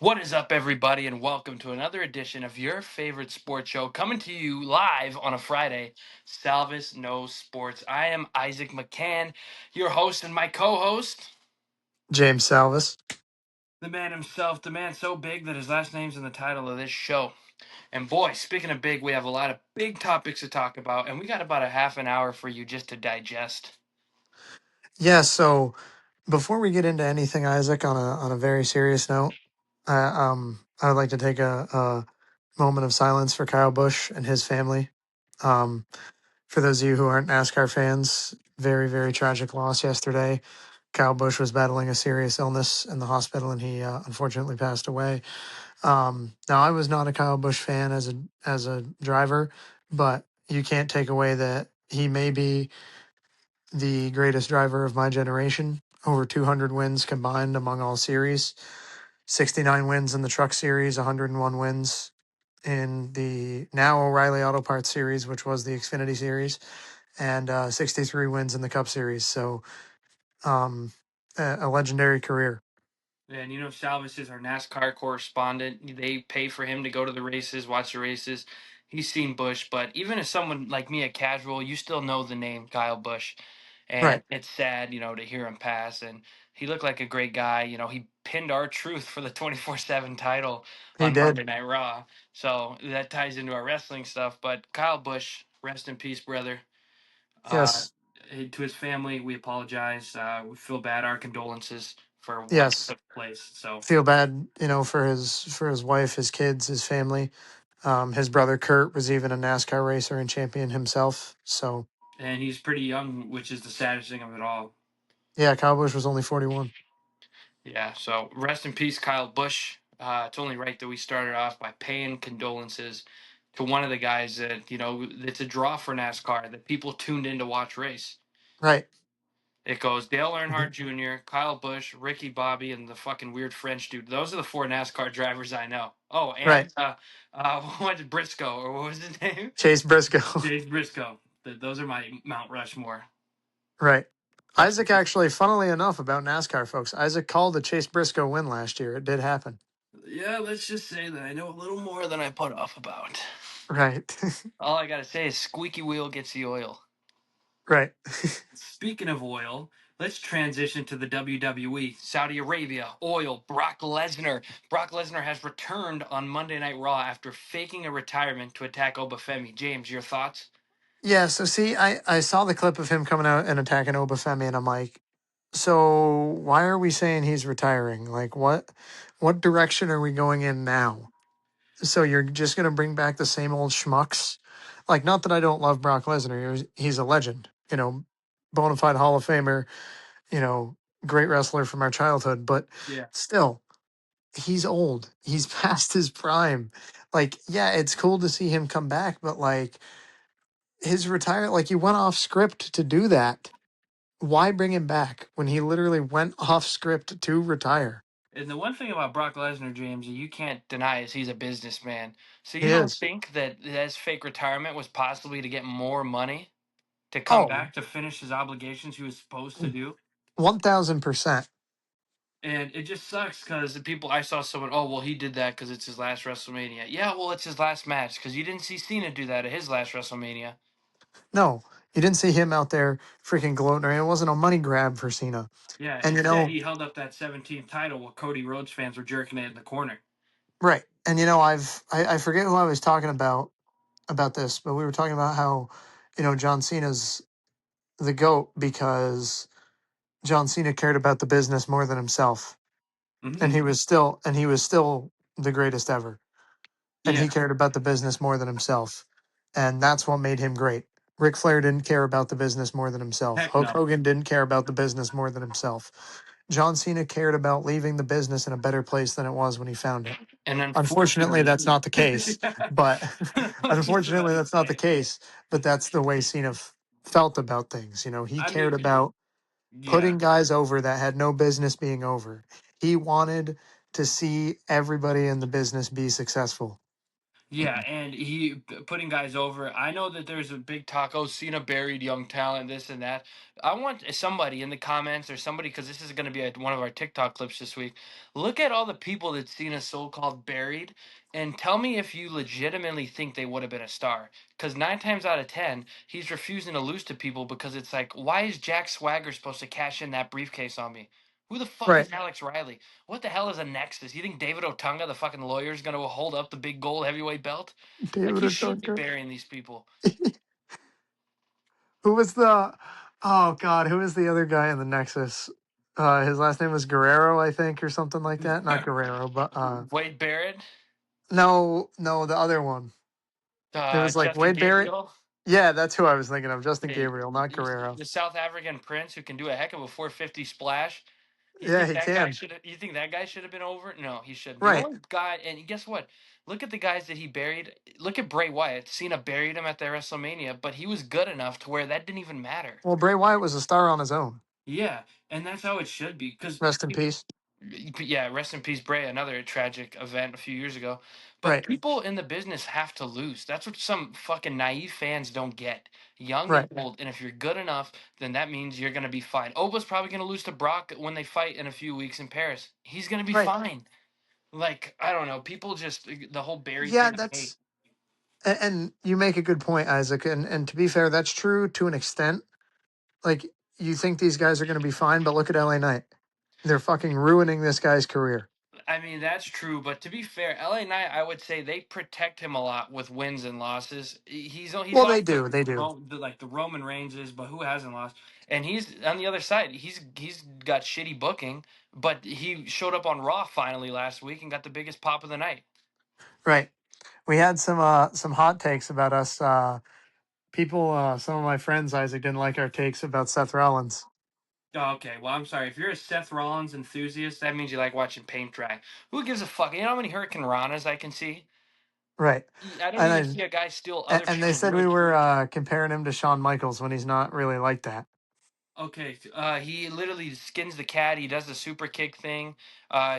What is up, everybody, and welcome to another edition of your favorite sports show coming to you live on a Friday, Salvas Knows Sports. I am Isaac McCann, your host, and my co host, James Salvas. the man himself, the man so big that his last name's in the title of this show. And boy, speaking of big, we have a lot of big topics to talk about, and we got about a half an hour for you just to digest. Yeah, so before we get into anything, Isaac, on a very serious note, I would like to take a moment of silence for Kyle Busch and his family. Um, for those of you who aren't NASCAR fans, very, very tragic loss yesterday. Kyle Busch was battling a serious illness in the hospital, and he unfortunately passed away. Now, I was not a Kyle Busch fan as a driver, but you can't take away that he may be the greatest driver of my generation. Over 200 wins combined among all series, 69 wins in the Truck Series, 101 wins in the now O'Reilly Auto Parts Series, which was the Xfinity Series, and 63 wins in the Cup Series. So, um, a legendary career. And Salvas is our NASCAR correspondent. They pay for him to go to the races, watch the races. He's seen Bush, but even as someone like me, a casual, you still know the name Kyle Bush. And Right. it's sad, to hear him pass. And he looked like a great guy. He pinned our truth for the 24/7 title He on did. Monday Night Raw. So that ties into our wrestling stuff. But Kyle Bush, rest in peace, brother. Uh, Yes. to his family, we apologize. We feel bad. Our condolences for what Yes. took place. So, Feel bad, for his wife, his kids, his family. His brother Kurt was even a NASCAR racer and champion himself. So, and he's pretty young, which is the saddest thing of it all. yeah, Kyle Busch was only 41. Yeah. So, rest in peace, Kyle Busch. It's only right that we started off by paying condolences to one of the guys that it's a draw for NASCAR that people tuned in to watch race. Right. It goes Dale Earnhardt Jr., Kyle Busch, Ricky Bobby, and the fucking weird French dude. Those are the four NASCAR drivers I know. Oh, Right. and what Briscoe, or what was his name? Chase Briscoe. Chase Briscoe. Those are my Mount Rushmore. Right. But Isaac actually, funnily enough, about NASCAR folks, Isaac called the Chase Briscoe win last year. It did happen. yeah, let's just say that I know a little more than I put off about. Right. All I gotta say is squeaky wheel gets the oil. Right. Speaking of oil, let's transition to the WWE. Saudi Arabia, oil, Brock Lesnar. Brock Lesnar has returned on Monday Night Raw after faking a retirement to attack Obafemi. James, your thoughts? Yeah. So, see, I saw the clip of him coming out and attacking Obafemi, and I'm like, so why are we saying he's retiring? Like, what direction are we going in now? So you're just going to bring back the same old schmucks? Like, not that I don't love Brock Lesnar. He's a legend, bona fide Hall of Famer, you know, great wrestler from our childhood, but Yeah. still, he's old. He's past his prime. Like, yeah, it's cool to see him come back, but like his retire, like he went off script to do that. Why bring him back when he literally went off script to retire? And the one thing about Brock Lesnar, James, that you can't deny is he's a businessman. So He you don't is. think that his fake retirement was possibly to get more money to come Oh, back to finish his obligations he was supposed to do? 1000%. And it just sucks because the people I saw someone, oh well, he did that because it's his last WrestleMania. Yeah, well, it's his last match because you didn't see Cena do that at his last WrestleMania. No, you didn't see him out there freaking gloating. It wasn't a money grab for Cena. Yeah, And instead he held up that 17th title while Cody Rhodes fans were jerking it in the corner. right. And I forget who I was talking about this, but we were talking about how, John Cena's the GOAT because John Cena cared about the business more than himself. Hmm. And he was still the greatest ever. And he Yeah, cared about the business more than himself. And that's what made him great. Ric Flair didn't care about the business more than himself. heck Hulk no. Hogan didn't care about the business more than himself. John Cena cared about leaving the business in a better place than it was when he found it. And Unfortunately, unfortunately, that's not the case. But I was just unfortunately, about to that's not the say. case. But that's the way Cena felt about things. He I cared mean, about yeah. putting guys over that had no business being over. He wanted to see everybody in the business be successful. Yeah, and putting guys over. I know that there's a big talk. Oh, Cena buried young talent, this and that. I want somebody in the comments or somebody, because this is going to be one of our TikTok clips this week. Look at all the people that Cena so-called buried, and tell me if you legitimately think they would have been a star. Because 9 times out of 10, he's refusing to lose to people because it's like, why is Jack Swagger supposed to cash in that briefcase on me? Who the fuck Right. is Alex Riley? What the hell is a Nexus? You think David Otunga, the fucking lawyer, is going to hold up the big gold heavyweight belt? Like, David he should be Otunga. burying these people. Who was the? Oh God, who was the other guy in the Nexus? His last name was Guerrero, I think, or something like that. Not Guerrero, but Wade Barrett, no, no, the other one. It was like Justin Wade Barrett. Gabriel, Yeah, that's who I was thinking of. Justin hey, Gabriel, not Guerrero. the South African prince who can do a heck of a 450 splash. You Yeah, think he that guy can. should? You think that guy should have been over? No, he shouldn't. The Right. only guy, and guess what? Look at the guys that he buried. Look at Bray Wyatt. Cena buried him at the WrestleMania, but he was good enough to where that didn't even matter. Well, Bray Wyatt was a star on his own. Yeah, and that's how it should be. Because Rest in peace. yeah, rest in peace, Bray. Another tragic event a few years ago. But Right. people in the business have to lose. That's what some fucking naive fans don't get. Young and Right. old, and if you're good enough, then that means you're gonna be fine. Oba's probably gonna lose to Brock when they fight in a few weeks in Paris. He's gonna be Right. fine. Like, I don't know. People just the whole Barry Yeah, thing. I hate. that's and you make a good point, Isaac. And to be fair, that's true to an extent. Like you think these guys are going to be fine, but look at LA Knight. They're fucking ruining this guy's career. I mean, that's true, but to be fair, LA Knight, I would say they protect him a lot with wins and losses. He's Well, they lost do. They do. like the Roman Reigns, but who hasn't lost? And he's on the other side. He's got shitty booking, but he showed up on Raw finally last week and got the biggest pop of the night. Right. We had some hot takes about us. People, some of my friends, Isaac, didn't like our takes about Seth Rollins. Oh, okay, well, I'm sorry. If you're a Seth Rollins enthusiast, that means you like watching paint dry. Who gives a fuck? You know how many Hurricane Ranas I can see? Right. I don't need to And see a guy steal I, other and they people's said we wins. were comparing him to Shawn Michaels when he's not really like that. Okay, he literally skins the cat. He does the super kick thing.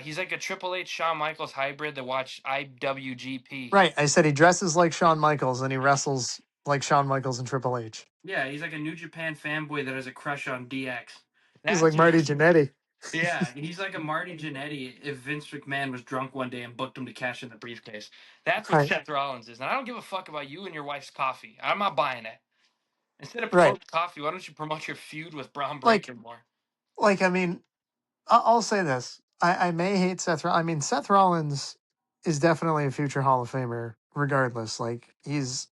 He's like a Triple H Shawn Michaels hybrid that watch IWGP. Right. I said he dresses like Shawn Michaels and he wrestles like Shawn Michaels and Triple H. Yeah, he's like a New Japan fanboy that has a crush on DX. He's That's like Marty just Jannetty. yeah. He's like a Marty Jannetty if Vince McMahon was drunk one day and booked him to cash in the briefcase. That's what Right. Seth Rollins is, and I don't give a fuck about you and your wife's coffee. I'm not buying it. Instead of Right. promoting coffee, why don't you promote your feud with Braun Like, Breaker more? I mean, I'll say this. I may hate Seth. I mean, Seth Rollins is definitely a future Hall of Famer, regardless. Like, he's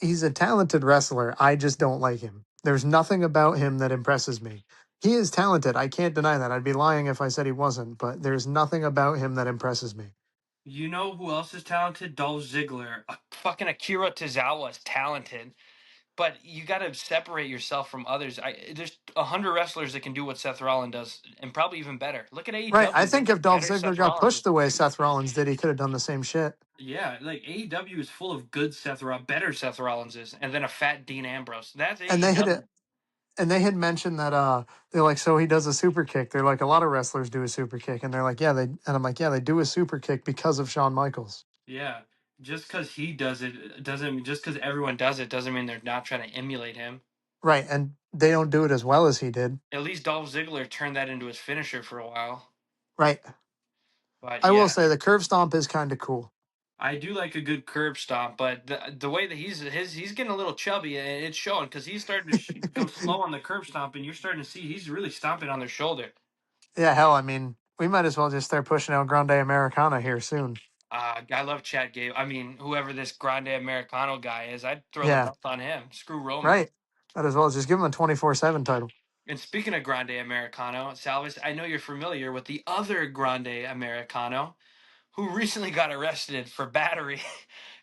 a talented wrestler. I just don't like him. There's nothing about him that impresses me. He is talented. I can't deny that. I'd be lying if I said he wasn't, but there's nothing about him that impresses me. You know who else is talented? Dolph Ziggler. Fucking Akira Tozawa is talented. But you got to separate yourself from others. There's 100 wrestlers that can do what Seth Rollins does, and probably even better. Look at Right. I AEW. Look think how if Dolph better Ziggler Seth got Rollins pushed is. the way Seth Rollins did, he could have done the same shit. Yeah, like AEW is full of good better Seth Rollins is, and then a fat Dean Ambrose. That's And AEW. they had mentioned that they're like, so he does a super kick. They're like, a lot of wrestlers do a super kick, and they're like, yeah, they and I'm like, yeah, they do a super kick because of Shawn Michaels. Yeah, just because he does it doesn't. Just because everyone does it doesn't mean they're not trying to emulate him. Right, and they don't do it as well as he did. At least Dolph Ziggler turned that into his finisher for a while. Right. But I will yeah, say the curve stomp is kind of cool. I do like a good curb stomp, but the way that he's getting a little chubby and it's showing because he's starting to go slow on the curb stomp, and you're starting to see he's really stomping on their shoulder. Yeah, hell, I mean, we might as well just start pushing out Grande Americana here soon. I love Chad Gable. I mean, whoever this Grande Americano guy is, I'd throw the Yeah, belt on him. Screw Roman. right. Might as well just give him a 24/7 title. And speaking of Grande Americano, Salvas, I know you're familiar with the other Grande Americano who recently got arrested for battery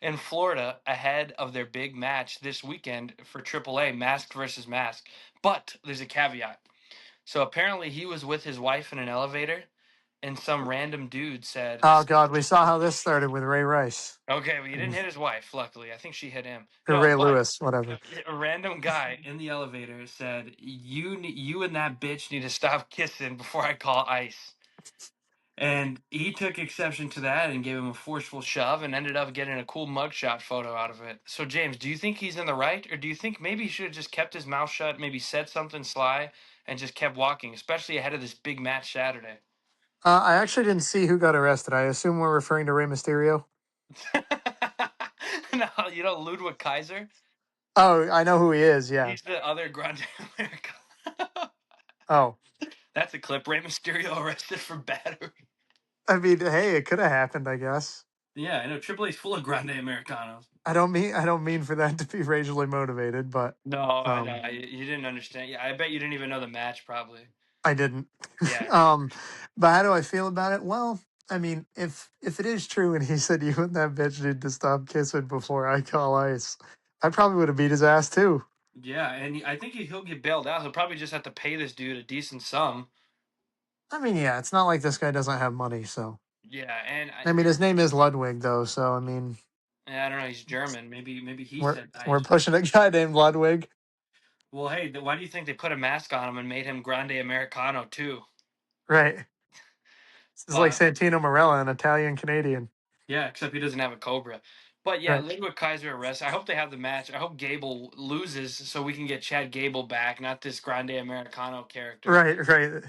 in Florida ahead of their big match this weekend for AAA, Mask versus Mask. But there's a caveat. So apparently he was with his wife in an elevator, and some random dude said, Oh God, we saw how this started with Ray Rice okay, well, he didn't hit his wife, luckily. I think she hit him. or No, Ray but Lewis, whatever. a random guy in the elevator said, you and that bitch need to stop kissing before I call ICE. And he took exception to that and gave him a forceful shove and ended up getting a cool mugshot photo out of it. So, James, do you think he's in the right? Or do you think maybe he should have just kept his mouth shut, maybe said something sly, and just kept walking, especially ahead of this big match Saturday? I actually didn't see who got arrested. I assume we're referring to Rey Mysterio. No, you know Ludwig Kaiser? Oh, I know who he is. Yeah. He's the other Grande America. Oh, That's a clip. Rey Mysterio arrested for battery. I mean, hey, it could have happened. I guess. Yeah, I know. Triple H's full of Grande Americanos. I don't mean for that to be racially motivated, but No, I know. um, You didn't understand. Yeah, I bet you didn't even know the match, probably. I didn't. Yeah. um, but how do I feel about it? Well, I mean, if it is true, and he said you and that bitch need to stop kissing before I call ice, I probably would have beat his ass too. Yeah, and I think he'll get bailed out. He'll probably just have to pay this dude a decent sum. I mean, yeah, it's not like this guy doesn't have money. So, Yeah, and I mean, his name is Ludwig, though. So, I mean, I don't know. He's German. Maybe he we're said we're nice. pushing a guy named Ludwig, Well, hey, why do you think they put a mask on him and made him Grande Americano too? right? It's like But Santino Marella, an Italian Canadian, yeah, except he doesn't have a cobra. But yeah, right? Ludwig Kaiser arrest. I hope they have the match. I hope Gable loses so we can get Chad Gable back, not this Grande Americano character. Right, right.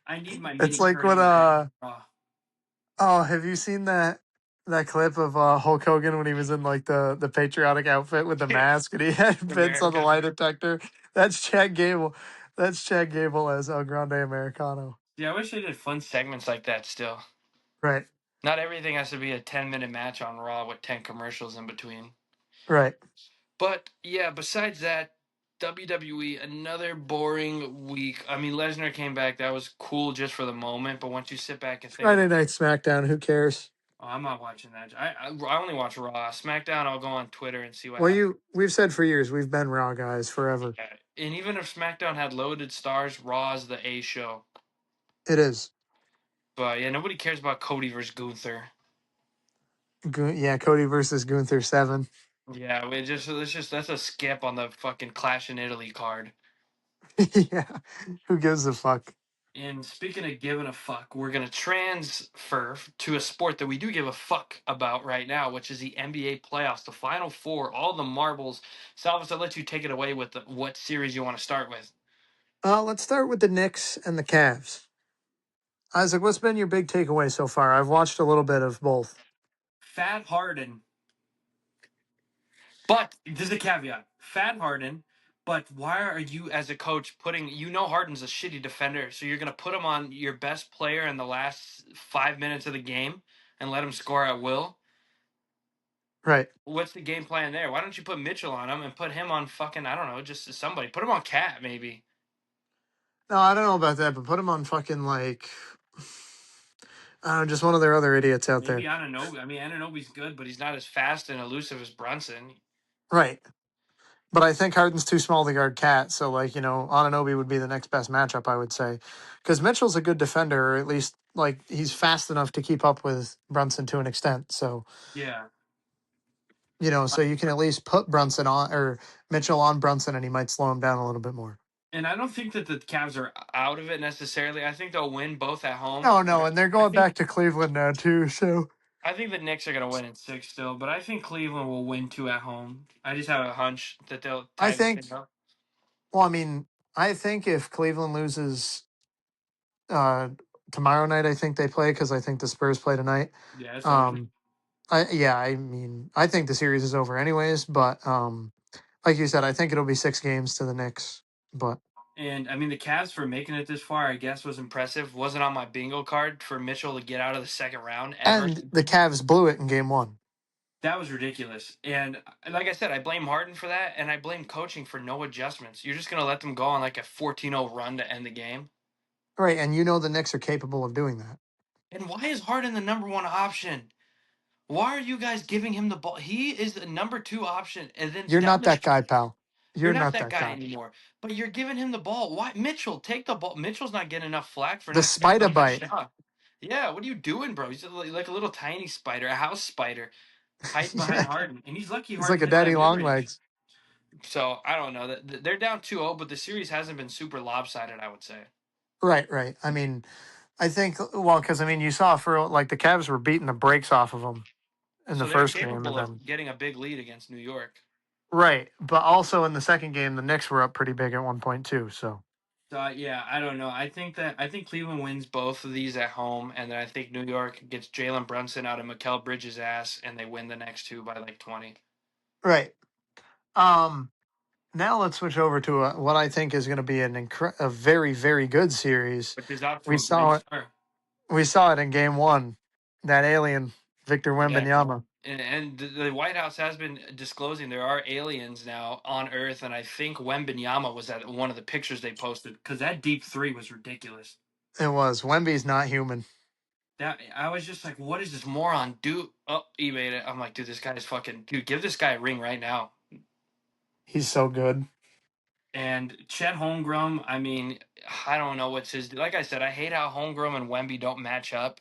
I need my It's mini like when Curly back. Oh, oh, have you seen that clip of Hulk Hogan when he was in like the patriotic outfit with the yeah, mask and he had Vince on the America. lie detector? That's Chad Gable. That's Chad Gable as El Grande Americano. Yeah, I wish they did fun segments like that still. Right, Not everything has to be a 10-minute match on Raw with 10 commercials in between. right. But yeah, besides that, WWE, another boring week. I mean, Lesnar came back. That was cool just for the moment. But once you sit back and think Friday about, Night SmackDown. Who cares? oh, I'm not watching that. I only watch Raw. SmackDown, I'll go on Twitter and see what Well, happens. we've said for years we've been Raw guys forever. Yeah. And even if SmackDown had loaded stars, Raw is the A show. It is. But yeah, nobody cares about Cody versus Gunther. Yeah, Cody versus Gunther 7. Yeah, that's a skip on the fucking Clash in Italy card. Yeah, who gives a fuck? And speaking of giving a fuck, we're going to transfer to a sport that we do give a fuck about right now, which is the NBA playoffs, the Final Four, all the marbles. Salvas, I'll let you take it away with what series you want to start with. Let's start with the Knicks and the Cavs. Isaac, what's been your big takeaway so far? I've watched a little bit of both. Fat Harden. But there's a caveat. Fat Harden, but why are you, as a coach, Harden's a shitty defender, so you're going to put him on your best player in the last 5 minutes of the game and let him score at will? Right. What's the game plan there? Why don't you put Mitchell on him and put him on fucking, I don't know, just somebody. Put him on Cat maybe. No, I don't know about that, but put them on fucking like, I don't know, just one of their other idiots out Maybe there. Anunoby. I mean, Anunoby's good, but he's not as fast and elusive as Brunson. Right. But I think Harden's too small to guard Cat, so like Ananobi would be the next best matchup, I would say, because Mitchell's a good defender, or at least like he's fast enough to keep up with Brunson to an extent. So Yeah. so you can at least put Brunson on or Mitchell on Brunson, and he might slow him down a little bit more. And I don't think that the Cavs are out of it necessarily. I think they'll win both at home. Oh no, and they're I going think back to Cleveland now too. So I think the Knicks are going to win in six still, but I think Cleveland will win two at home. I just have a hunch that they'll I tie this think, thing up. well, I mean, I think if Cleveland loses uh, tomorrow night, I think they play because I think the Spurs play tonight. Yeah, that's what I mean. Um, I mean, I think the series is over anyways. But like you said, I think it'll be 6 games to the Knicks. But And I mean, the Cavs for making it this far, I guess, was impressive. Wasn't on my bingo card for Mitchell to get out of the second round ever. and the Cavs blew it in Game 1. That was ridiculous. And like I said, I blame Harden for that, and I blame coaching for no adjustments. You're just going to let them go on like a 14-0 run to end the game. Right, and the Knicks are capable of doing that. And why is Harden the number one option? Why are you guys giving him the ball? He is the number two option, and then You're down not the that guy, stretch, pal. you're You're not not that that guy guy. anymore. But you're giving him the ball. Why, Mitchell? Take the ball. Mitchell's not getting enough flack for The not stepping spider up and bite. shot. Yeah, what are you doing, bro? He's like a little tiny spider, a house spider, hiding behind Yeah, Harden, and he's lucky he's Harden like a doesn't daddy have mid long range. legs. So I don't know they're down 2-0, but the series hasn't been super lopsided. I would say. Right, right. I mean, I think, well, because I mean, you saw for like the Cavs were beating the brakes off of them in the So they're first game, capable and of then getting a big lead against New York. right, but also in the second game, the Knicks were up pretty big at 1 point too. So So yeah, I don't know. I think Cleveland wins both of these at home, and then I think New York gets Jalen Brunson out of Mikal Bridges' ass, and they win the next two by like 20. right. Now let's switch over to what I think is going to be a very very good series. Which is out to We a great saw it. start. We saw it in Game One. That alien Victor Yeah, Wembanyama. and the White House has been disclosing there are aliens now on Earth, and I think Wembenyama was at one of the pictures they posted because that deep three was ridiculous. It was Wemby's not human. That I was just like, what is this moron do? Oh, he made it. I'm like, dude, this guy is fucking dude. Give this guy a ring right now. He's so good. And Chet Holmgren, I mean, I don't know what's his. Like I said, I hate how Holmgren and Wemby don't match up,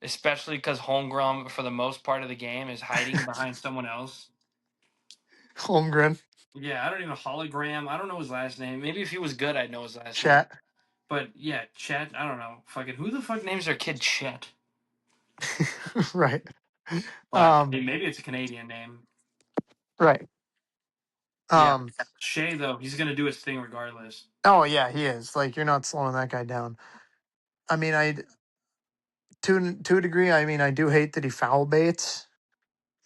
especially because Holmgren, for the most part of the game, is hiding behind someone else. Holmgren, Yeah, I don't even hologram. I don't know his last name. Maybe if he was good, I'd know his last name. Chat. But yeah, Chet. I don't know. Fucking who the fuck names their kid Chet? Right. But hey, maybe it's a Canadian name. Right. Yeah, Um. Shea though, he's gonna do his thing regardless. Oh yeah, he is. Like you're not slowing that guy down. I mean, I to a degree. I mean, I do hate that he foul baits,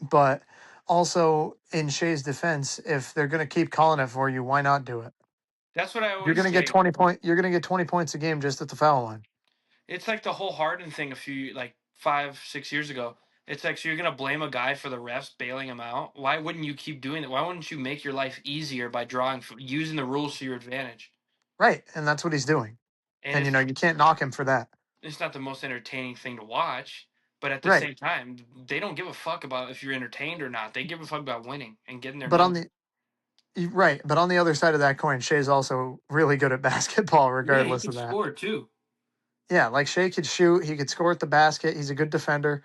but also in Shea's defense, if they're going to keep calling it for you, why not do it? That's what I You're always going to get say. 20 point. You're going to get 20 points a game just at the foul line. It's like the whole Harden thing a few like 5, 6 years ago. It's like so you're gonna blame a guy for the refs bailing him out. Why wouldn't you keep doing it? Why wouldn't you make your life easier by using the rules to your advantage? Right, and that's what he's doing. And And you know you can't knock him for that. it's not the most entertaining thing to watch, but at the Right, same time, they don't give a fuck about if you're entertained or not. They give a fuck about winning and getting their but on number. the right, but on the other side of that coin, Shea's also really good at basketball, Yeah, he regardless can of that. score too. Yeah, like Shea could shoot. He could score at the basket. He's a good defender.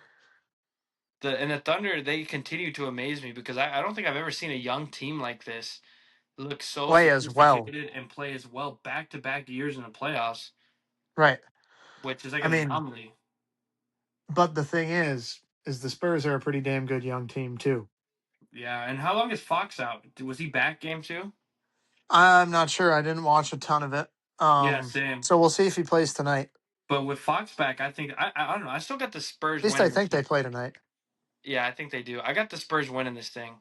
The Thunder, they continue to amaze me because I don't think I've ever seen a young team like this look so Play as well. sophisticated and play as well back to back years in the playoffs, Right. which is like I an mean, anomaly. but the thing is the Spurs are a pretty damn good young team too. Yeah, and how long is Fox out? Was he back game two? I'm not sure. I didn't watch a ton of it. Yeah, same. So we'll see if he plays tonight. But with Fox back, I think I don't know. I still got the At Spurs least I winning think this. they play tonight. Yeah, I think they do. I got the Spurs winning this thing.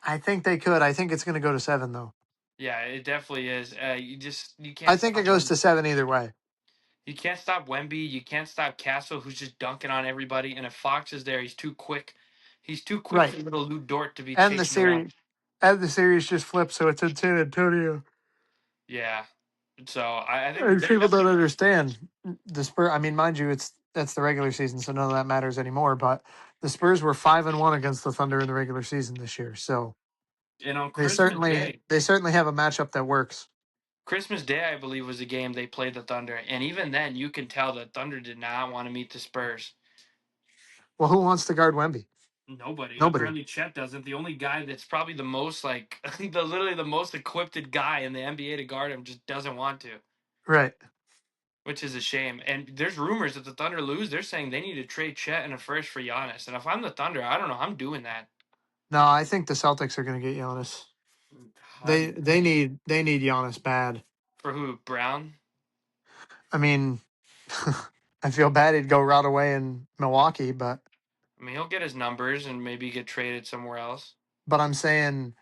I think they could. I think it's going to go to 7 though. Yeah, it definitely is. You I can't think it stop goes Wemby. to 7 either way. You can't stop Wemby. You can't stop Castle, who's just dunking on everybody. And if Fox is there, he's too quick. He's too quick Right. for little Lou Dort to be And chasing around. the series just flipped, so it's in San Antonio. Yeah. So I think And they're people don't definitely. understand the Spurs. I mean, mind you, that's the regular season, so none of that matters anymore. But the Spurs were 5-1 against the Thunder in the regular season this year, so And on they Christmas certainly Day, they certainly have a matchup that works. Christmas Day, I believe, was the game they played the Thunder. And even then, you can tell the Thunder did not want to meet the Spurs. Well, who wants to guard Wemby? Nobody. Nobody. Apparently, Chet doesn't. The only guy that's probably the most like literally the most equipped guy in the NBA to guard him just doesn't want to, Right. which is a shame. And there's rumors that the Thunder lose. They're saying they need to trade Chet and a first for Giannis. And if I'm the Thunder, I don't know. I'm doing that. No, I think the Celtics are going to get Giannis. I, They need Giannis bad. for who? Brown? I mean, I feel bad he'd go right away in Milwaukee, I mean, he'll get his numbers and maybe get traded somewhere else. but I'm saying you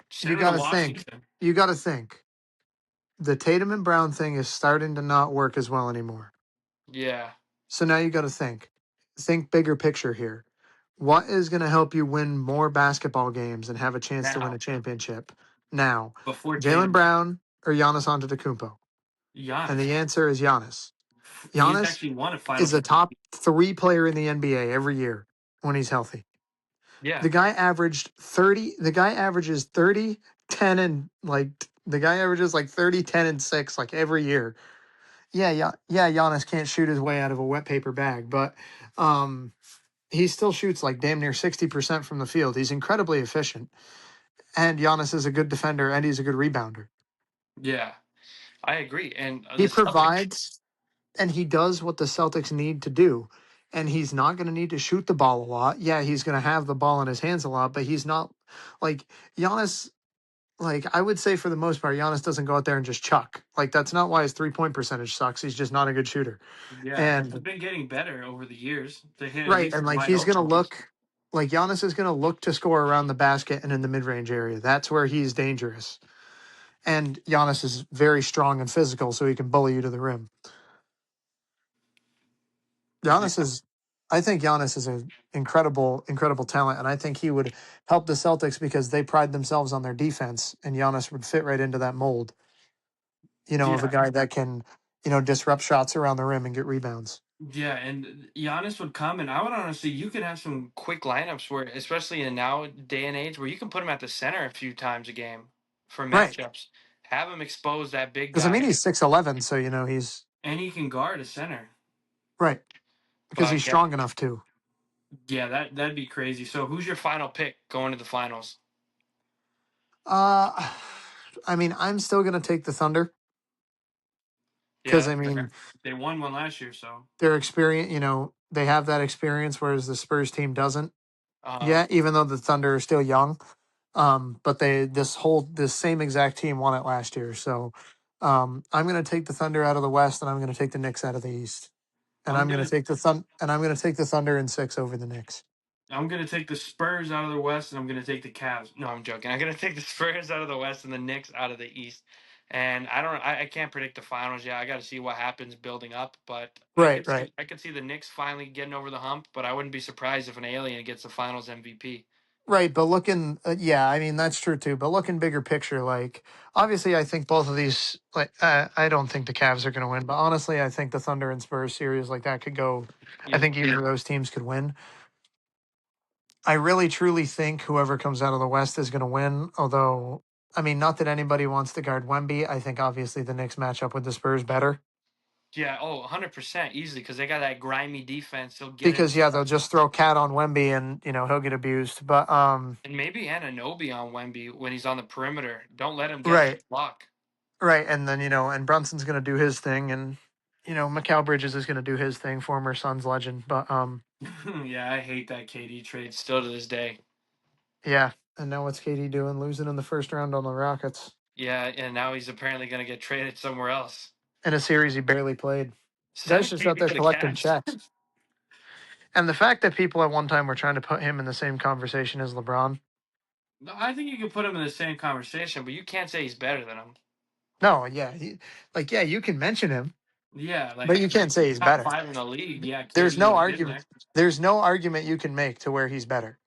Send him got to to think. Washington. You got to think. The Tatum and Brown thing is starting to not work as well anymore. Yeah. So now you got to think. Think bigger picture here. What is going to help you win more basketball games and have a chance to win Now, a championship now? before Jalen Tatum, Brown or Giannis Antetokounmpo? And Giannis. the answer is Giannis. He's Giannis actually won a is finals. a top 3 player in the NBA every year when he's healthy. Yeah. The guy averaged 30. The guy averages 30, 10, and the guy averages like 30, 10, and 6 like every year. Yeah. Giannis can't shoot his way out of a wet paper bag, but he still shoots like damn near 60% from the field. He's incredibly efficient. And Giannis is a good defender and he's a good rebounder. Yeah. I agree. And He the Celtics. provides. and he does what the Celtics need to do. And he's not going to need to shoot the ball a lot. Yeah, he's going to have the ball in his hands a lot, but he's not like Giannis. Like I would say, for the most part, Giannis doesn't go out there and just chuck. Like that's not why his 3-point percentage sucks. He's just not a good shooter. Yeah, he's And been getting better over the years to hit at right, least and the like wide he's going to open ones. look like Giannis is going to look to score around the basket and in the mid range area. That's where he's dangerous. And Giannis is very strong and physical, so he can bully you to the rim. Yeah, Giannis is, I think Giannis is an incredible, incredible talent, and I think he would help the Celtics because they pride themselves on their defense, and Giannis would fit right into that mold, of a yeah, guy that can, disrupt shots around the rim and get rebounds. yeah. And Giannis would come, and I would honestly, you could have some quick lineups where, especially in now day and age, where you can put him at the center a few times a game for Right. matchups. Have him expose that big Because I mean guy, he's 6'11", so he's and he can guard a center. right. Because But he's yeah, strong enough too. yeah, that'd be crazy. So, who's your final pick going to the finals? Uh I mean, I'm still gonna take the Thunder Yeah, because I that's mean fair. They won one last year, so their experience, they have that experience, whereas the Spurs team doesn't. uh, Yeah, even though the Thunder are still young. But this same exact team won it last year. So I'm gonna take the Thunder out of the West and I'm gonna take the Knicks out of the East. And I'm I'm gonna gonna take the Thunder in 6 over the Knicks. I'm gonna take the Spurs out of the West, and I'm gonna take the Cavs. No, I'm joking. I'm gonna take the Spurs out of the West and the Knicks out of the East. And I can't predict the finals yet. I got to see what happens building up. But Right, right. I could see the Knicks finally getting over the hump. But I wouldn't be surprised if an alien gets the Finals MVP. Right, but looking, yeah, I mean that's true too. But looking bigger picture, like obviously, I think both of these, like, I don't think the Cavs are going to win, but honestly, I think the Thunder and Spurs series like that could go. I Yep. think either of those teams could win. I really truly think whoever comes out of the West is going to win. Although, I mean, not that anybody wants to guard Wemby. I think obviously the Knicks match up with the Spurs better Yeah. Oh, 100% easily because they got that grimy defense. They'll get in. because yeah, they'll just throw Cat on Wemby and he'll get abused. But And maybe Ananobi on Wemby when he's on the perimeter. Don't let him get the right, block. right, and then and Brunson's going to do his thing, and Mikal Bridges is going to do his thing, former Suns legend. But Yeah, I hate that KD trade still to this day. yeah, and now what's KD doing? Losing in the first round on the Rockets Yeah, and now he's apparently going to get traded somewhere else. in a series he barely played. Guy's Send just out KD there to the collecting Cavs. checks. And the fact that people at one time were trying to put him in the same conversation as LeBron. No, I think you can put him in the same conversation, but you can't say he's better than him. No, yeah, yeah, you can mention him, Yeah, but like you can't say he's top better. five in the league. Yeah, There's KD no would have been argument. there. There's no argument you can make to where he's better.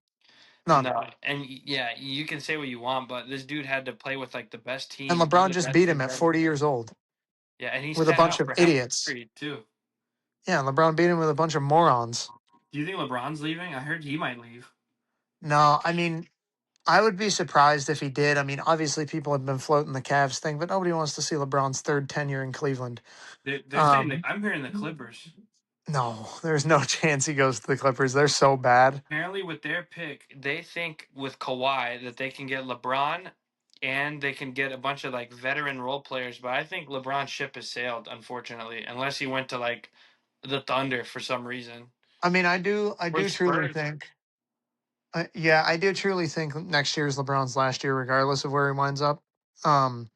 None. No, and yeah, you can say what you want, but this dude had to play with like the best And team and LeBron the just best beat him at environment. 40 years old Yeah, and he with a sat bunch out of for half the idiots. period too. Yeah, LeBron beat him with a bunch of morons. Do you think LeBron's leaving? I heard he might leave. No, I mean, I would be surprised if he did. I mean, obviously people have been floating the Cavs thing, but nobody wants to see LeBron's third tenure in Cleveland. They're saying that Um, I'm hearing the Clippers. no, there's no chance he goes to the Clippers. They're so bad. Apparently, with their pick, they think with Kawhi that they can get LeBron and they can get a bunch of like veteran role players. But I think LeBron's ship has sailed, unfortunately, unless he went to like the Thunder for some reason I mean, I or do the truly Spurs. think. Yeah, I do truly think next year is LeBron's last year, regardless of where he winds up. Um,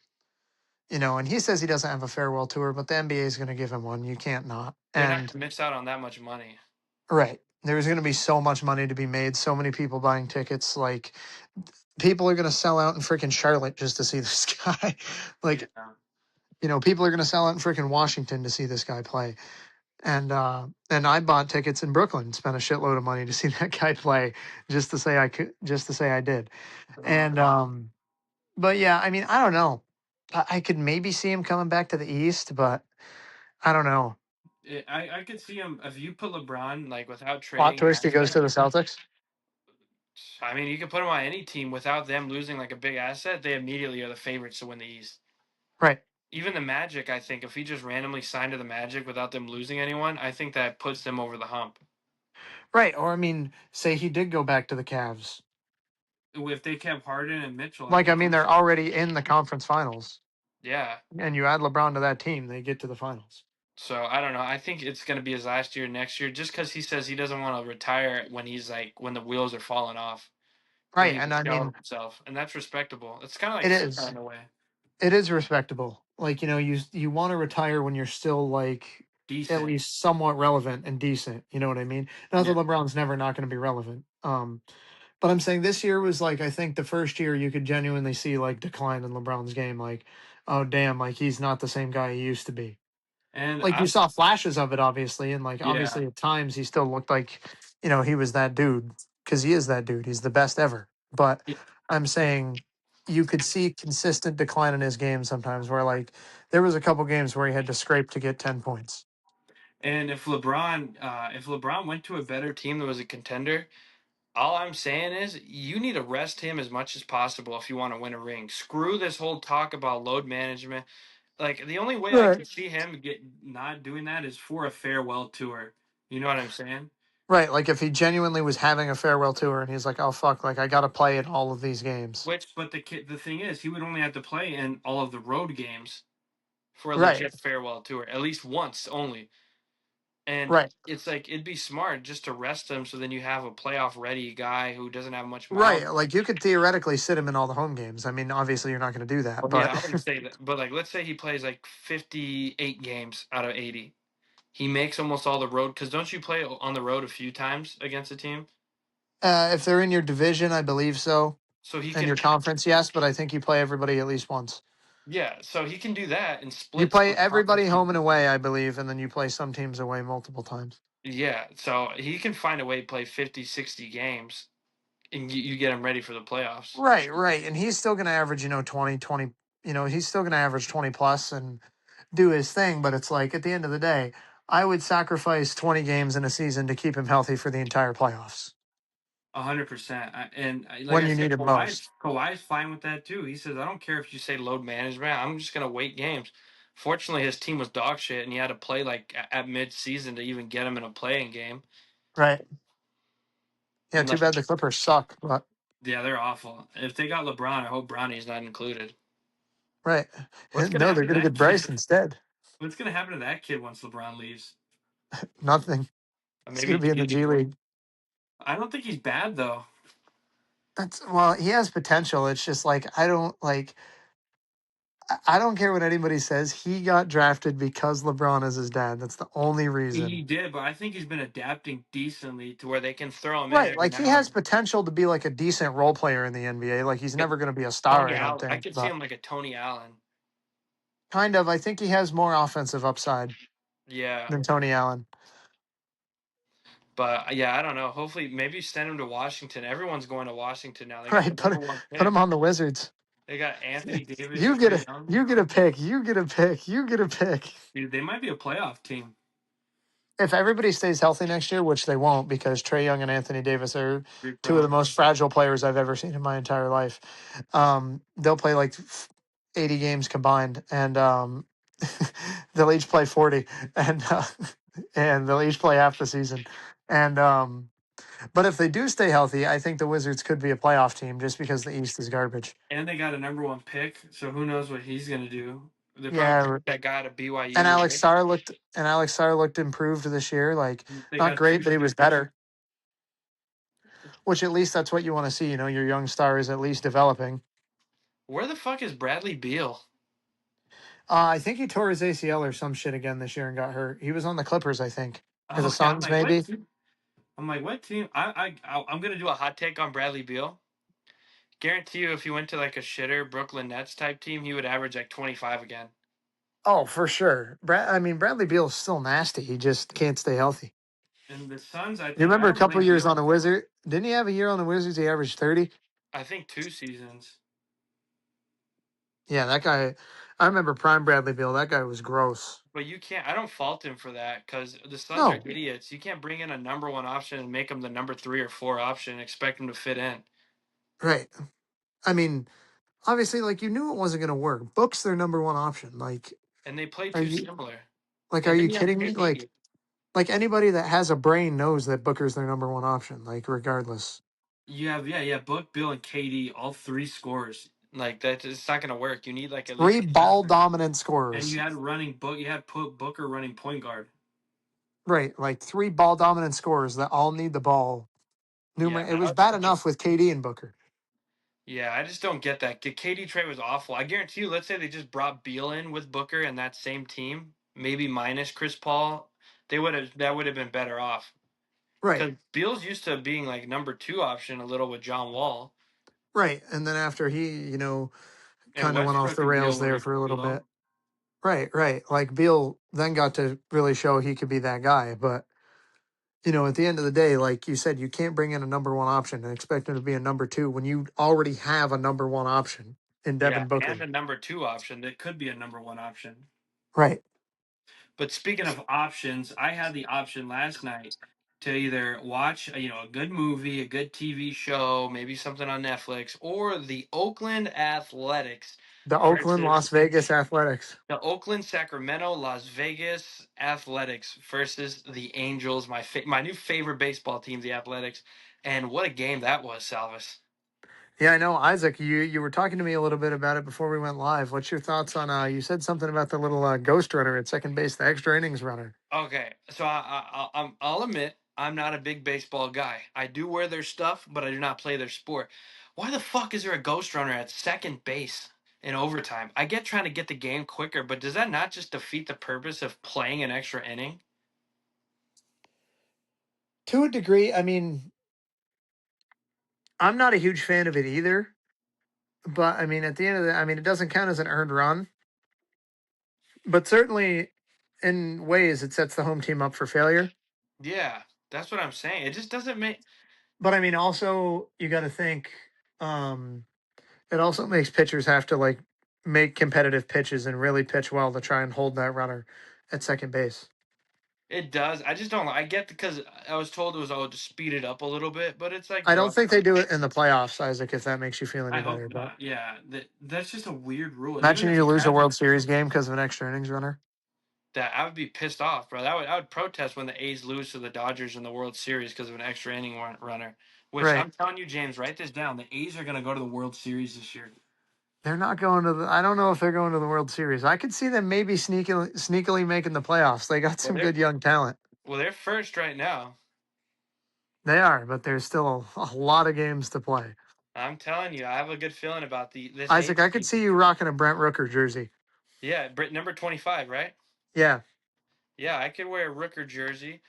and he says he doesn't have a farewell tour, but the NBA is going to give him one. You can't not. They're not And going to miss out on that much money. right, there's going to be so much money to be made. So many people buying tickets. Like people are going to sell out in freaking Charlotte just to see this guy. Like Yeah. people are going to sell out in freaking Washington to see this guy play. And I bought tickets in Brooklyn, spent a shitload of money to see that guy play, just to say I could, just to say I did. Uh, And but yeah, I mean, I don't know. I could maybe see him coming back to the East, but I don't know. I could see him if you put LeBron like without Plot trading an twist, he goes asset. to the Celtics. I mean, you could put him on any team without them losing like a big asset. They immediately are the favorites to win the East. Right, Even the Magic, I think, if he just randomly signed to the Magic without them losing anyone, I think that puts them over the hump. right. Or I mean, say he did go back to the Cavs. If they kept Harden and Mitchell, I Like, I think mean, he's, they're already in the conference finals, yeah. and you add LeBron to that team, they get to the finals. So I don't know. I think it's going to be his last year next year, just because he says he doesn't want to retire when he's like when the wheels are falling off, when Right, he's a and I shell mean of himself, and that's respectable. It's kind of like it Sika is. in a way, It is respectable. Like, you want to retire when you're still like at decent. least somewhat relevant and decent. You know what I mean? Not that Yeah, LeBron's never not going to be relevant. But I'm saying this year was like I think the first year you could genuinely see like decline in LeBron's game. Like, oh damn, like he's not the same guy he used to be. and Like you I saw flashes of it, obviously, and like yeah, obviously at times he still looked like he was that dude because he is that dude. He's the best ever. But it- I'm saying you could see consistent decline in his game sometimes, where like there was a couple games where he had to scrape to get 10 points. and if LeBron went to a better team that was a contender, all I'm saying is you need to rest him as much as possible if you want to win a ring. Screw this whole talk about load management. Like the only way I Right. could see him get not doing that is for a farewell tour. You know what I'm saying? Right, like if he genuinely was having a farewell tour and he's like, "Oh fuck, like I got to play in all of these games." But the thing is, he would only have to play in all of the road games for a Right. legit farewell tour, at least once only. And Right. it's like it'd be smart just to rest him, so then you have a playoff ready guy who doesn't have much miles. Right, like you could theoretically sit him in all the home games. I mean, obviously you're not going to do that, Well, yeah, but I wouldn't say that, but like let's say he plays like 58 games out of 80. He makes almost all the road because don't you play on the road a few times against a team? if they're in your division, I believe so. So he And your can, conference, yes, but I think you play everybody at least once. yeah. So he can do that and You split play some everybody conference home and games. away, I believe, and then you play some teams away multiple times. Yeah, so he can find a way to play 50, 60 games, and you get him ready for the playoffs. Right, right. And he's still going to average, 20, he's still going to average 20 plus and do his thing. But it's like at the end of the day, I would sacrifice 20 games in a season to keep him healthy for the entire playoffs 100%. Like when I you said, need him most. Kawhi's fine with that too. He says, "I don't care if you say load management. I'm just gonna wait games." Fortunately, his team was dog shit, and he had to play like at mid season to even get him in a playing game. Right. Yeah, And too like, bad the Clippers suck. But, yeah, they're awful. If they got LeBron, I hope Bronny's not included. right. What's gonna No, they're happen to going to that get Bryce kid? instead. What's gonna happen to that kid once LeBron leaves? Nothing. He's going Maybe to be in the he'll be G cool. League. I don't think he's bad though. Well, he has potential. It's just like, I don't care what anybody says. He got drafted because LeBron is his dad. That's the only He reason. did, but I think he's been adapting decently to where they can throw him in Right. every Like he now and has then. potential to be like a decent role player in the NBA. Like he's Like never going to be a star, Tony I don't Allen, I think. could see But him like a Tony Allen. kind of, I think he has more offensive upside Yeah, than Tony Allen. but yeah, I don't know. Hopefully, maybe send him to Washington. Everyone's going to Washington now. They got the Right. number one Put him pick. on the Wizards. They got Anthony Davis, You get Trey a Young. you get a pick. You get a pick. You get a pick. Dude, they might be a playoff team. If everybody stays healthy next year, which they won't, because Trey Young and Anthony Davis are Big two of the bro. most fragile players I've ever seen in my entire life. They'll play like 80 games combined, and they'll each play 40, and and they'll each play half the season. And but if they do stay healthy, I think the Wizards could be a playoff team just because the East is garbage. And they got a number one pick, so who knows what he's gonna do? They probably Yeah, picked that guy to and BYU, Alex right? Sarr looked and Alex Sarr looked improved this year. Like They not got two great, but he was shooters. better. Which at least that's what you want to see. Your young star is at least developing. Where the fuck is Bradley Beal? I think he tore his ACL or some shit again this year and got hurt. He was on the Clippers, I think, or the Okay, I'm Suns, like, what? maybe. I'm like, what team? I'm gonna do a hot take on Bradley Beal. Guarantee you, if he went to like a shitter Brooklyn Nets type team, he would average like 25 again. Oh, for sure. I mean, Bradley Beal is still nasty. He just can't stay healthy. And the Suns, You I remember a don't couple blame years on Beal. the Wizard? Didn't he have a year on the Wizards? He averaged 30. I think 2 seasons. Yeah, that guy. I remember prime Bradley Beal. That guy was gross. But you can't. I don't fault him for that because the Suns are No, idiots. You can't bring in a number one option and make him the number 3 or 4 option and expect him to fit in. right. I mean, obviously, like you knew it wasn't going to work. Book's their number one option. And they play Are too you similar. are And then you you have kidding me? KD. Like anybody that has a brain knows that Booker's their number one option. Like regardless. You have yeah, Book, Bill, and KD, all three scorers. Like that, it's not going to work. You need like at least Three a ball center. dominant And scorers. you had running book. You had Booker running point guard. Right, like three ball dominant scorers that all need the ball. Yeah, It was bad enough with KD and Booker. yeah. I just don't get that. The KD trade was awful. I guarantee you. Let's say they just brought Beal in with Booker and that same team, maybe minus Chris Paul. They would have that would have been better off Right, because Beal's used to being like number two option a little with John Wall right. And then after he, and kind of went off Westbrook the and Beal rails were there for a pretty little bit. low. Right, right. Like Beal then got to really show he could be that guy. But, at the end of the day, like you said, you can't bring in a number one option and expect him to be a number two when you already have a number one option in Yeah, Devin and Booker. a number two option that could be a number one option. Right. But speaking of options, I had the option last night to either watch, a good movie, a good TV show, maybe something on Netflix, or the Oakland Athletics The Oakland, Las versus Vegas Athletics. the Oakland Sacramento Las Vegas Athletics versus the Angels, my new favorite baseball team, the Athletics. And what a game that was, Salvas. Yeah, I know, Isaac. You were talking to me a little bit about it before we went live. What's your thoughts on? You said something about the little ghost runner at second base, the extra innings runner. Okay, so I'll admit I'm not a big baseball guy. I do wear their stuff, but I do not play their sport. Why the fuck is there a ghost runner at second base in overtime? I get trying to get the game quicker, but does that not just defeat the purpose of playing an extra inning? To a degree, I mean, I'm not a huge fan of it either. But I mean, at the end of the, I mean, it doesn't count as an earned run. But certainly, in ways, it sets the home team up for failure. Yeah, that's what I'm saying. It just doesn't make But I mean, also you got to think. Um, it also makes pitchers have to like make competitive pitches and really pitch well to try and hold that runner at second base. it does. I just don't. I get because I was told it was to speed it up a little bit, but it's like, I bro, don't think they do it in the playoffs, Isaac. If that makes you feel I any hope better, but not. Yeah, that's just a weird rule. And even imagine if you you lose a have World Series game because of an extra innings runner. that, I would be pissed off, bro. I would protest when the A's lose to the Dodgers in the World Series because of an extra inning runner. Which Right. I'm telling you, James, write this down. The A's are going to go to the World Series this year. They're not going to the. I don't know if they're going to the World Series. I could see them maybe sneakily making the playoffs. They got Well, some good young talent. they're first right now. They are, but there's still a lot of games to play. I'm telling you, I have a good feeling about this Isaac, A's I could team. see you rocking a Brent Rooker jersey. Yeah, number 25, right? Yeah, Yeah, I could wear a Rooker jersey.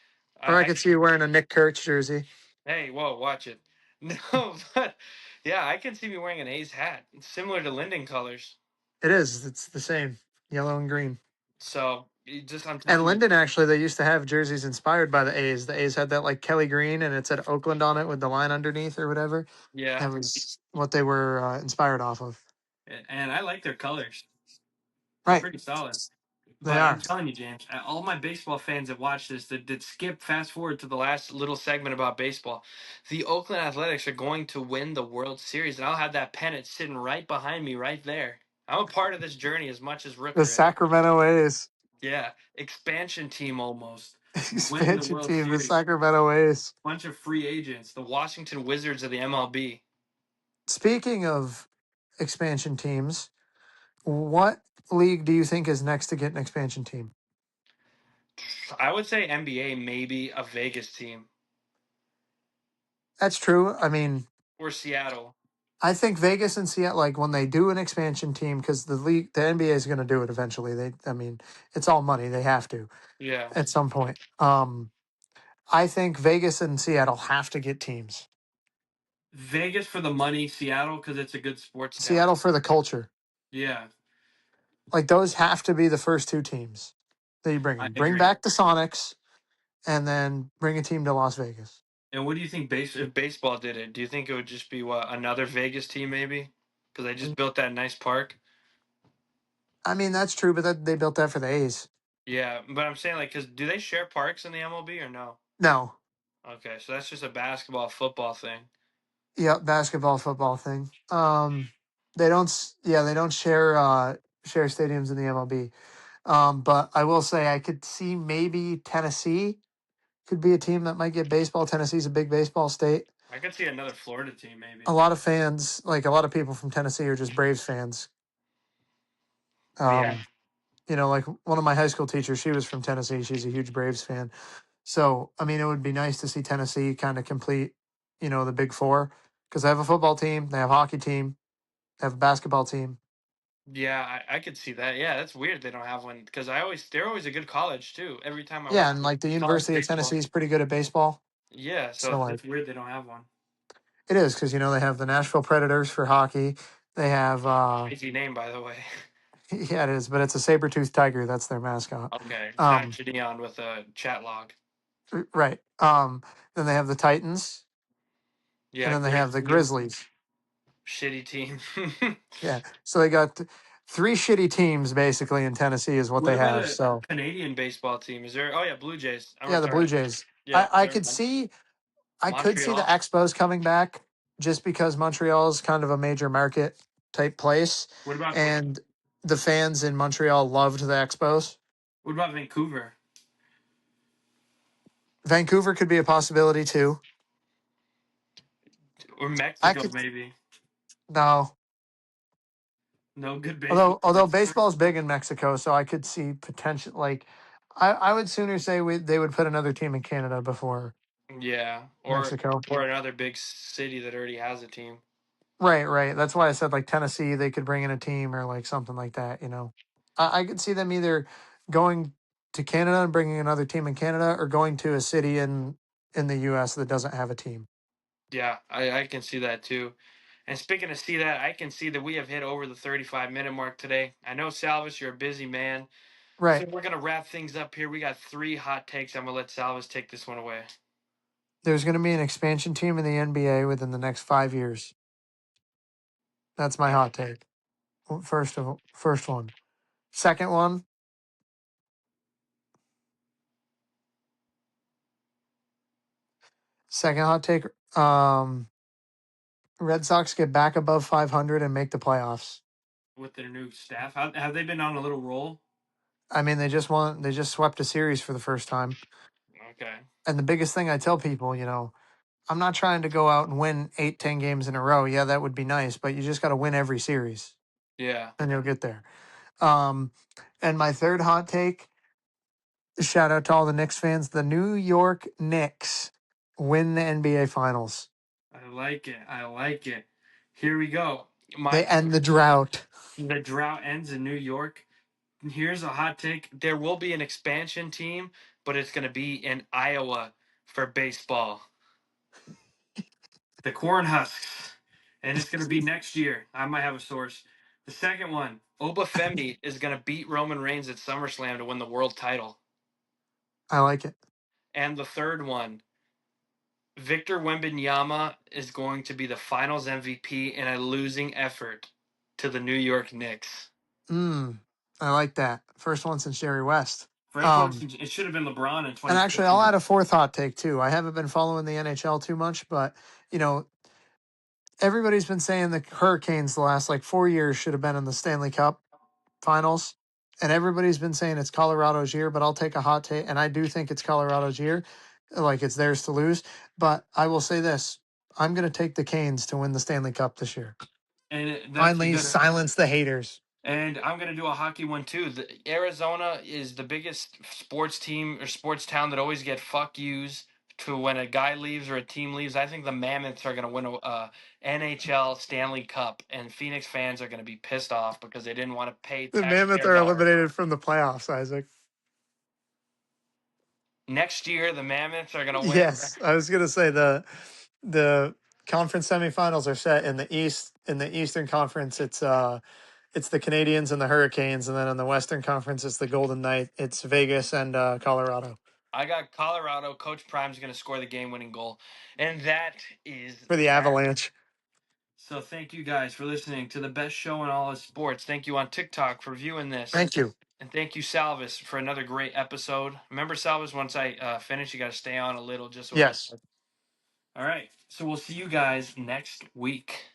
or I I could see you wearing a Nick Kurtz jersey. Hey, whoa, watch it. No, but yeah, I can see me wearing an A's hat. It's similar to Linden colors. It is. It's the same, yellow and green. So I'm And telling you, Linden actually, they used to have jerseys inspired by the A's. The A's had that like Kelly green, and it said Oakland on it with the line underneath or whatever. yeah. That was what they were inspired off of. And I like their colors. They're Right, pretty solid. they But are. I'm telling you, James, all my baseball fans that watch this that skip fast forward to the last little segment about baseball, the Oakland Athletics are going to win the World Series, and I'll have that pennant sitting right behind me, right there. I'm a part of this journey as much as The Rooker is. Sacramento A's Yeah, expansion team almost winning the expansion World team, the Series. Sacramento A's. Bunch of free agents, the Washington Wizards of the MLB. Speaking of expansion teams, what league do you think is next to get an expansion team? I would say NBA, maybe a Vegas team That's true. I mean, or Seattle. I think Vegas and Seattle, like when they do an expansion team, because the NBA is going to do it eventually. I mean, it's all money. They have to Yeah, at some point. I think Vegas and Seattle have to get teams. Vegas for the money, Seattle because it's a good sports town. Seattle for the culture. Yeah, Like those have to be the first two teams that you bring I in. Bring agree. back the Sonics, and then bring a team to Las Vegas. And what do you think if baseball did it? Do you think it would just be another Vegas team maybe? Because they just built that nice park. I mean, that's true, but they built that for the A's. Yeah, but I'm saying because do they share parks in the MLB or no? No. Okay, so that's just a basketball football thing. Yep, basketball, football thing. They don't. Yeah, they don't share stadiums in the MLB. But I will say I could see maybe Tennessee could be a team that might get baseball. Tennessee's a big baseball state. I could see another Florida team A maybe. lot of fans, like a lot of people from Tennessee, are just Braves fans. Yeah, Um, like one of my high school teachers, she was from Tennessee. She's a huge Braves fan. So, I mean, it would be nice to see Tennessee kind of complete, the big four because they have a football team, they have a hockey team, they have a basketball team. yeah, I could see that. Yeah, that's weird they don't have one because they're always a good college too. Every time I Yeah, watch and like the college University of baseball, Tennessee is pretty good at baseball. yeah. So So, like, it's weird they don't have one. it is because, they have the Nashville Predators for hockey. They have, Crazy name, by the way. yeah, it is, but it's a saber-toothed tiger. That's their mascot. Okay, it's not Um, Gideon with a chat log. right. Then they have the Titans, and Yeah, then they have great the team. Grizzlies. Shitty team. Yeah. So they got three shitty teams basically in Tennessee is what What they about have. a So Canadian baseball team? Is there? Oh yeah, Blue Jays. I'm yeah, the Blue sorry. Jays. Yeah, I never could mind. see I could see the Montreal. Expos coming back just because Montreal is kind of a major market type place, What about and the fans in Montreal loved the Expos. Vancouver Vancouver could be a possibility too. or I Mexico? could Maybe no, no good baseball although teams. baseball is big in Mexico, so I could see potential. Like I would sooner say they would put another team in Canada before Yeah, Mexico. or another big city that already has a team. Right, right. That's why I said like Tennessee, they could bring in a team or like something like that. I could see them either going to Canada and bringing another team in Canada, or going to a city in the U.S. that doesn't have a team. Yeah, I can see that too. And speaking of see that, I can see that we have hit over the 35-minute mark today. I know, Salvas, you're a busy man. So Right. we're going to wrap things up here. We got 3 hot takes. I'm going to let Salvas take this one away. There's going to be an expansion team in the NBA within the next 5 years. That's my hot take. First one. Second one. Second hot take. Red Sox get back above 500 and make the playoffs. With their new staff. Have they been on a little roll? I mean, they just swept a series for the first time. Okay. And the biggest thing I tell people, I'm not trying to go out and win 8, 10 games in a row. Yeah, that would be nice, but you just got to win every series Yeah. and you'll get there. Um, and my third hot take, shout out to all the Knicks fans. The New York Knicks win the NBA Finals. I like it. I like it. Here we go. They My end the drought. The drought ends in New York. Here's a hot take. There will be an expansion team, but it's going to be in Iowa for baseball. The Cornhusks. And it's going to be next year. I might have a source. The second one, Obafemi is going to beat Roman Reigns at SummerSlam to win the world title. I like it. And the third one, Victor Wembanyama is going to be the Finals MVP in a losing effort to the New York Knicks. I like that. First one since Jerry West. First one, it should have been LeBron in And actually, I'll 2014. add a fourth hot take too. I haven't been following the NHL too much, but you know, everybody's been saying the Hurricanes the last like 4 years should have been in the Stanley Cup Finals, and everybody's been saying it's Colorado's year. But I'll take a hot take, and I do think it's Colorado's year, like it's theirs to lose. But I will say this: I'm going to take the Canes to win the Stanley Cup this year. And that's a Finally, good. silence the haters. And I'm going to do a hockey one too. Arizona is the biggest sports team or sports town that always get fuck yous to when a guy leaves or a team leaves. I think the Mammoths are going to win a NHL Stanley Cup, and Phoenix fans are going to be pissed off because they didn't want to pay The Mammoth taxpayer are dollars. eliminated from the playoffs, Isaac. Next year, the Mammoths are going to win. Yes, I was going to say the conference semifinals are set in the East. In the Eastern Conference, it's the Canadians and the Hurricanes, and then in the Western Conference, it's the Golden Knight. It's Vegas and Colorado I got Colorado. Coach Prime's going to score the game-winning goal, and that is for the that. Avalanche. So thank you guys for listening to the best show in all of sports. Thank you on TikTok for viewing this. Thank you. And thank you, Salvas, for another great episode. Remember, Salvas, once I finish, you got to stay on a little just so we can. Yes. All right. So we'll see you guys next week.